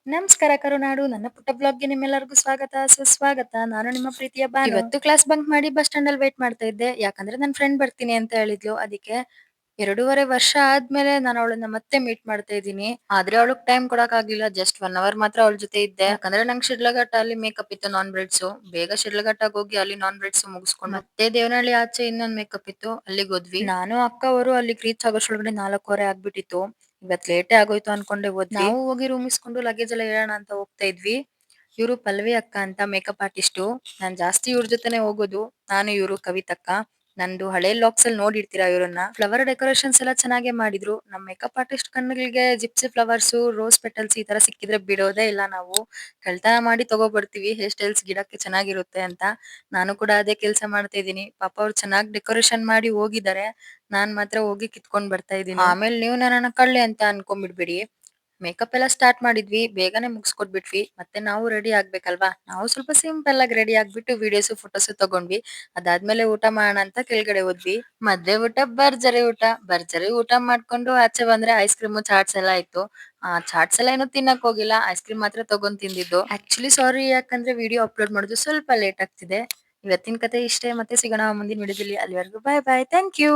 ನಮಸ್ಕಾರ ಕರುನಾಡು. ನನ್ನ ಪುಟ್ಟ ಬ್ಲಾಗ್‌ಗೆ ನಿಮ್ಮೆಲ್ಲರಿಗೂ ಸ್ವಾಗತ, ಸುಸ್ವಾಗತ. ನಾನು ನಿಮ್ಮ ಪ್ರೀತಿಯ ಬಾನು. ಇವತ್ತು ಕ್ಲಾಸ್ ಬಂಕ್ ಮಾಡಿ ಬಸ್ ಸ್ಟ್ಯಾಂಡಲ್ಲಿ ವೇಟ್ ಮಾಡ್ತಾ ಇದ್ದೆ. ಯಾಕಂದ್ರೆ ನನ್ನ ಫ್ರೆಂಡ್ ಬರ್ತೀನಿ ಅಂತ ಹೇಳಿದ್ಲು. ಅದಕ್ಕೆ 2.5 ವರ್ಷ ಆದ್ಮೇಲೆ ನಾನು ಅವಳನ್ನ ಮತ್ತೆ ಮೀಟ್ ಮಾಡ್ತಾ ಇದ್ದೀನಿ. ಆದ್ರೆ ಅವಳಿಗೆ ಟೈಮ್ ಕೊಡಕ್ಕಾಗ್ಲಿಲ್ಲ. ಜಸ್ಟ್ 1 ಅವರ್ ಮಾತ್ರ ಅವಳ ಜೊತೆ ಇದ್ದೆ. ಯಾಕಂದ್ರೆ ನಂಗೆ ಶಿಡ್ಲಘಟ್ಟ ಅಲ್ಲಿ ಮೇಕಪ್ ಇತ್ತು, ನಾನ್ ಬ್ರೈಡ್ಸು. ಬೇಗ ಶಿಡ್ಲಘಟ್ಟಗೆ ಹೋಗಿ ಅಲ್ಲಿ ನಾನ್ ಬ್ರೈಡ್ಸ್ ಮುಗಿಸ್ಕೊಂಡು ಮತ್ತೆ ದೇವನಹಳ್ಳಿ ಆಚೆ ಇನ್ನೊಂದ್ ಮೇಕಪ್ ಇತ್ತು, ಅಲ್ಲಿಗೆ ಹೋದ್ವಿ. ನಾನು ಅಕ್ಕ ಅವರು ಅಲ್ಲಿಗೆ ರೀಚ್ ಆಗೋಷ್ರೊಳಗಡೆ 4:15 ಆಗ್ಬಿಟ್ಟಿತ್ತು. ಇವತ್ ಲೇಟೇ ಆಗೋಯ್ತು ಅನ್ಕೊಂಡೆ ಹೋದ್ವಿ. ನಾವು ಹೋಗಿ ರೂಮ್ ಇಸ್ಕೊಂಡು ಲಗೇಜ್ ಎಲ್ಲ ಹೇಳೋಣ ಅಂತ ಹೋಗ್ತಾ ಇದ್ವಿ. ಇವರು ಪಲ್ವಿ ಅಕ್ಕ ಅಂತ ಮೇಕಪ್ ಆರ್ಟಿಸ್ಟು. ನಾನ್ ಜಾಸ್ತಿ ಇವ್ರ ಜೊತೆನೆ ಹೋಗೋದು. ನಾನು ಇವರು ಕವಿತಕ್ಕ. ನಂದು ಹಳೆ ಲಾಕ್ಸ್ ಅಲ್ಲಿ ನೋಡಿರ್ತೀರಾ ಇವ್ರನ್ನ. ಫ್ಲವರ್ ಡೆಕೋರೇಷನ್ಸ್ ಎಲ್ಲ ಚೆನ್ನಾಗೆ ಮಾಡಿದ್ರು. ನಮ್ ಮೇಕಪ್ ಆರ್ಟಿಸ್ಟ್ ಕಣ್ಗಳಿಗೆ ಜಿಪ್ಸಿ ಫ್ಲವರ್ಸ್, ರೋಸ್ ಪೆಟಲ್ಸ್ ಈ ತರ ಸಿಕ್ಕಿದ್ರೆ ಬಿಡೋದೇ ಇಲ್ಲ ನಾವು. ಕಳ್ತನ ಮಾಡಿ ತಗೋಬರ್ತೀವಿ ಹೇರ್ ಸ್ಟೈಲ್ಸ್ ಗಿಡಕ್ಕೆ ಚೆನ್ನಾಗಿರುತ್ತೆ ಅಂತ. ನಾನು ಕೂಡ ಅದೇ ಕೆಲಸ ಮಾಡ್ತಾ ಇದೀನಿ. ಪಾಪ ಅವ್ರು ಚೆನ್ನಾಗಿ ಡೆಕೋರೇಷನ್ ಮಾಡಿ ಹೋಗಿದ್ದಾರೆ. ನಾನ್ ಮಾತ್ರ ಹೋಗಿ ಕಿತ್ಕೊಂಡ್ ಬರ್ತಾ ಇದೀನಿ. ಆಮೇಲೆ ನೀವು ನನ್ನನ್ನ ಕಳ್ಳಿ ಅಂತ ಅನ್ಕೊಂಡ್ಬಿಡ್ಬೇಡಿ. ಮೇಕಪ್ ಎಲ್ಲ ಸ್ಟಾರ್ಟ್ ಮಾಡಿದ್ವಿ, ಬೇಗನೆ ಮುಗಿಸ್ಕೊಟ್ಬಿಟ್ವಿ. ಮತ್ತೆ ನಾವು ರೆಡಿ ಆಗ್ಬೇಕಲ್ವಾ. ನಾವು ಸ್ವಲ್ಪ ಸಿಂಪಲ್ ಆಗಿ ರೆಡಿ ಆಗ್ಬಿಟ್ಟು ವಿಡಿಯೋಸ್ ಫೋಟೋಸ್ ತಗೊಂಡ್ವಿ. ಅದಾದ್ಮೇಲೆ ಊಟ ಮಾಡೋಣ ಅಂತ ಕೆಳಗಡೆ ಹೋದ್ವಿ. ಮದ್ವೆ ಊಟ ಭರ್ಜರಿ ಊಟ ಮಾಡ್ಕೊಂಡು ಆಚೆ ಬಂದ್ರೆ ಐಸ್ ಕ್ರೀಮು ಚಾಟ್ಸ್ ಎಲ್ಲ ಇತ್ತು. ಚಾಟ್ಸ್ ಎಲ್ಲ ಏನು ತಿನ್ನಕ್ ಹೋಗಿಲ್ಲ, ಐಸ್ ಕ್ರೀಮ್ ಮಾತ್ರ ತಗೊಂಡ್ ತಿಂದಿದ್ದು. ಆಕ್ಚುಲಿ ಸಾರಿ, ಯಾಕಂದ್ರೆ ವಿಡಿಯೋ ಅಪ್ಲೋಡ್ ಮಾಡೋದು ಸ್ವಲ್ಪ ಲೇಟ್ ಆಗ್ತಿದೆ. ಇವತ್ತಿನ ಕತೆ ಇಷ್ಟೇ. ಮತ್ತೆ ಸಿಗೋಣ ಮುಂದಿನ ವಿಡಿಯೋದಲ್ಲಿ. ಅಲ್ಲಿವರೆಗೂ ಬಾಯ್ ಬಾಯ್, ಥ್ಯಾಂಕ್ ಯು.